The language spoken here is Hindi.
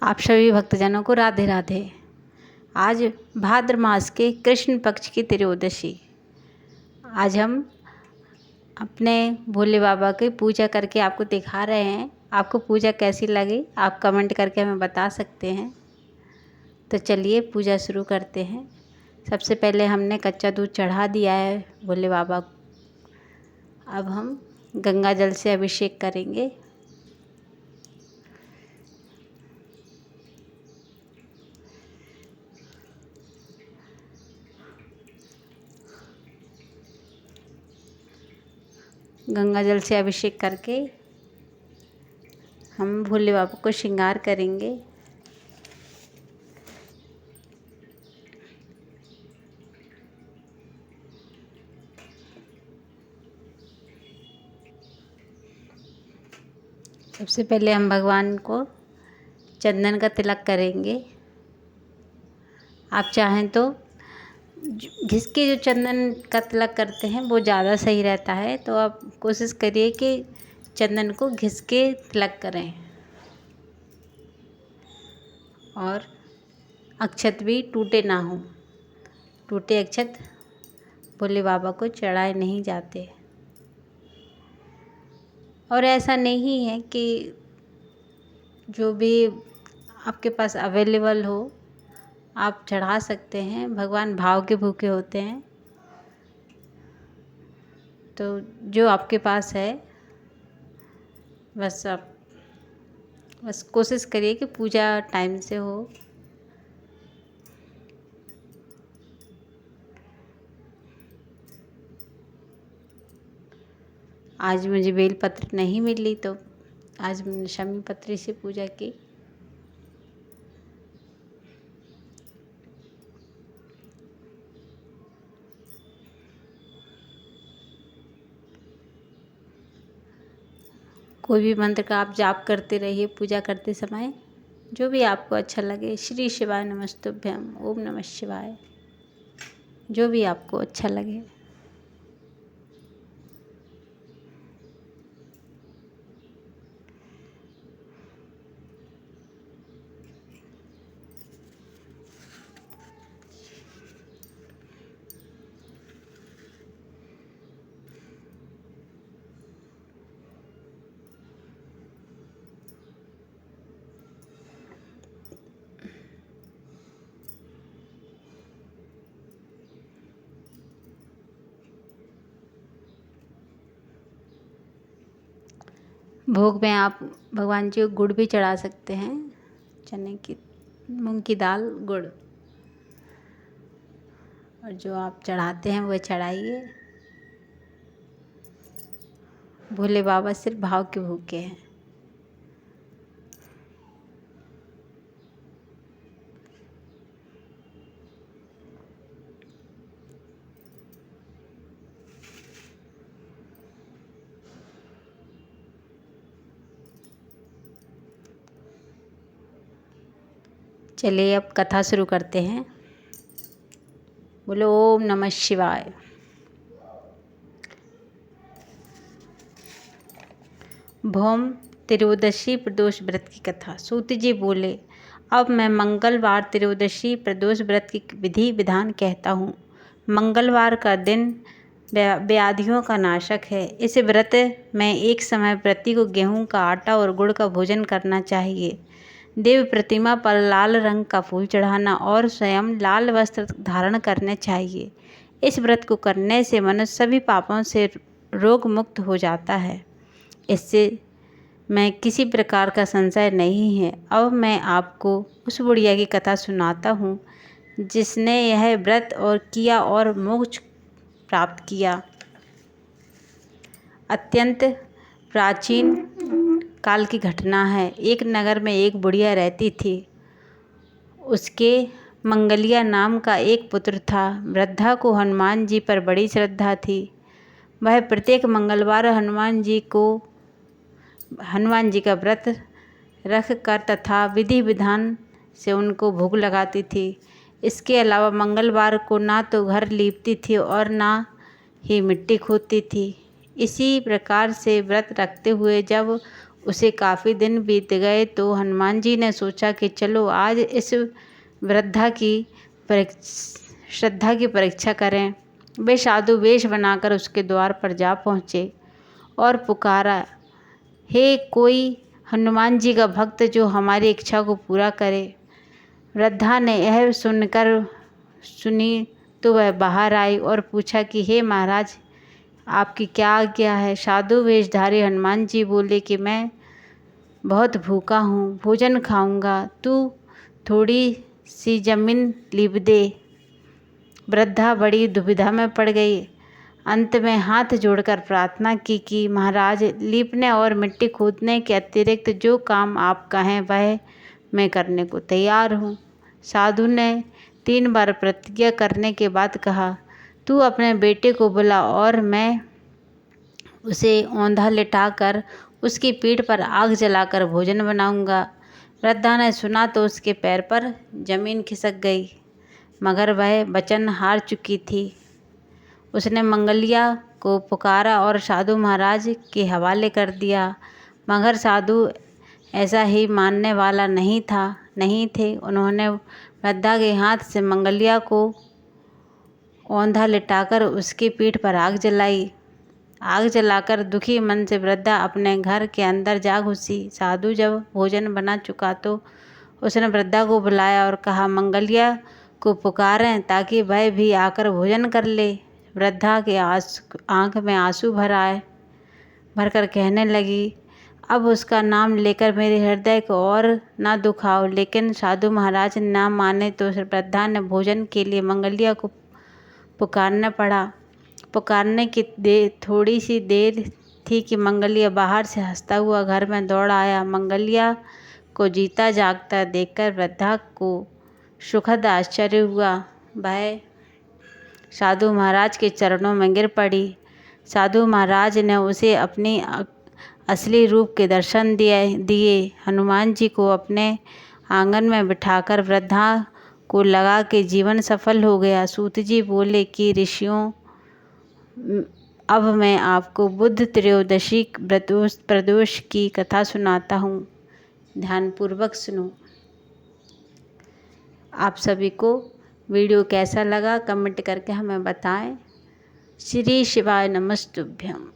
आप सभी भक्तजनों को राधे राधे। आज भाद्र मास के कृष्ण पक्ष की त्रयोदशी। आज हम अपने भोले बाबा की पूजा करके आपको दिखा रहे हैं। आपको पूजा कैसी लगी आप कमेंट करके हमें बता सकते हैं। तो चलिए पूजा शुरू करते हैं। सबसे पहले हमने कच्चा दूध चढ़ा दिया है भोले बाबा को। अब हम गंगा जल से अभिषेक करेंगे। गंगा जल से अभिषेक करके हम भोले बाबा को श्रृंगार करेंगे। सबसे पहले हम भगवान को चंदन का तिलक करेंगे। आप चाहें तो घिस के जो चंदन का तिलक करते हैं वो ज़्यादा सही रहता है, तो आप कोशिश करिए कि चंदन को घिस के तिलक करें। और अक्षत भी टूटे ना हो। टूटे अक्षत भोले बाबा को चढ़ाए नहीं जाते। और ऐसा नहीं है कि जो भी आपके पास अवेलेबल हो आप चढ़ा सकते हैं। भगवान भाव के भूखे होते हैं, तो जो आपके पास है बस आप कोशिश करिए कि पूजा टाइम से हो। आज मुझे बेलपत्र नहीं मिली तो आज मैंने शमी पत्री से पूजा की। कोई भी मंत्र का आप जाप करते रहिए पूजा करते समय, जो भी आपको अच्छा लगे। श्री शिवाय नमस्तुभ्यम, ओम नमः शिवाय, जो भी आपको अच्छा लगे। भोग में आप भगवान जी को गुड़ भी चढ़ा सकते हैं। चने की मूंग की दाल गुड़, और जो आप चढ़ाते हैं वह चढ़ाइए। भोले बाबा सिर्फ भाव के भूखे हैं। चलिए अब कथा शुरू करते हैं। बोलो ओम नमः शिवाय। भौम त्रयोदशी प्रदोष व्रत की कथा। सूत जी बोले, अब मैं मंगलवार त्रयोदशी प्रदोष व्रत की विधि विधान कहता हूँ। मंगलवार का दिन व्याधियों का नाशक है। इस व्रत में एक समय व्रती को गेहूं का आटा और गुड़ का भोजन करना चाहिए। देव प्रतिमा पर लाल रंग का फूल चढ़ाना और स्वयं लाल वस्त्र धारण करने चाहिए। इस व्रत को करने से मनुष्य सभी पापों से रोग मुक्त हो जाता है। इससे मैं किसी प्रकार का संशय नहीं है। अब मैं आपको उस बुढ़िया की कथा सुनाता हूँ जिसने यह व्रत और किया और मोक्ष प्राप्त किया। अत्यंत प्राचीन काल की घटना है। एक नगर में एक बुढ़िया रहती थी। उसके मंगलिया नाम का एक पुत्र था। वृद्धा को हनुमान जी पर बड़ी श्रद्धा थी। वह प्रत्येक मंगलवार हनुमान जी का व्रत रख कर तथा विधि विधान से उनको भोग लगाती थी। इसके अलावा मंगलवार को ना तो घर लीपती थी और ना ही मिट्टी खोदती थी। इसी प्रकार से व्रत रखते हुए जब उसे काफ़ी दिन बीत गए तो हनुमान जी ने सोचा कि चलो आज इस वृद्धा की श्रद्धा की परीक्षा करें। वे साधु वेश बनाकर उसके द्वार पर जा पहुँचे और पुकारा, हे कोई हनुमान जी का भक्त जो हमारी इच्छा को पूरा करे। वृद्धा ने यह सुनी तो वह बाहर आई और पूछा कि हे महाराज, आपकी क्या आज्ञा है। साधु वेशधारी हनुमान जी बोले कि मैं बहुत भूखा हूँ, भोजन खाऊंगा, तू थोड़ी सी जमीन लीप दे। वृद्धा बड़ी दुविधा में पड़ गई। अंत में हाथ जोड़कर प्रार्थना की कि महाराज, लीपने और मिट्टी खोदने के अतिरिक्त जो काम आप कहें वह मैं करने को तैयार हूँ। साधु ने 3 बार प्रतिज्ञा करने के बाद कहा, तू अपने बेटे को बुला और मैं उसे औंधा लिटाकर उसकी पीठ पर आग जलाकर भोजन बनाऊंगा। वृद्धा ने सुना तो उसके पैर पर जमीन खिसक गई, मगर वह वचन हार चुकी थी। उसने मंगलिया को पुकारा और साधु महाराज के हवाले कर दिया, मगर साधु ऐसा ही मानने वाला नहीं थे। उन्होंने वृद्धा के हाथ से मंगलिया को औंधा लिटाकर उसकी पीठ पर आग जलाई। आग जलाकर दुखी मन से वृद्धा अपने घर के अंदर जा घुसी। साधु जब भोजन बना चुका तो उसने वृद्धा को बुलाया और कहा, मंगलिया को पुकारें ताकि वह भी आकर भोजन कर ले। वृद्धा के आँख में आंसू भरकर कहने लगी, अब उसका नाम लेकर मेरे हृदय को और ना दुखाओ। लेकिन साधु महाराज ना माने तो वृद्धा ने भोजन के लिए मंगलिया को पुकारना पड़ा। पुकारने की थोड़ी सी देर थी कि मंगलिया बाहर से हंसता हुआ घर में दौड़ आया। मंगलिया को जीता जागता देखकर वृद्धा को सुखद आश्चर्य हुआ। वह साधु महाराज के चरणों में गिर पड़ी। साधु महाराज ने उसे अपनी असली रूप के दर्शन दिए। हनुमान जी को अपने आंगन में बिठाकर वृद्धा को लगा कि जीवन सफल हो गया। सूत जी बोले कि ऋषियों, अब मैं आपको बुद्ध त्रयोदशी प्रदोष की कथा सुनाता हूँ, ध्यानपूर्वक सुनो। आप सभी को वीडियो कैसा लगा कमेंट करके हमें बताएं। श्री शिवाय नमस्तुभ्यम।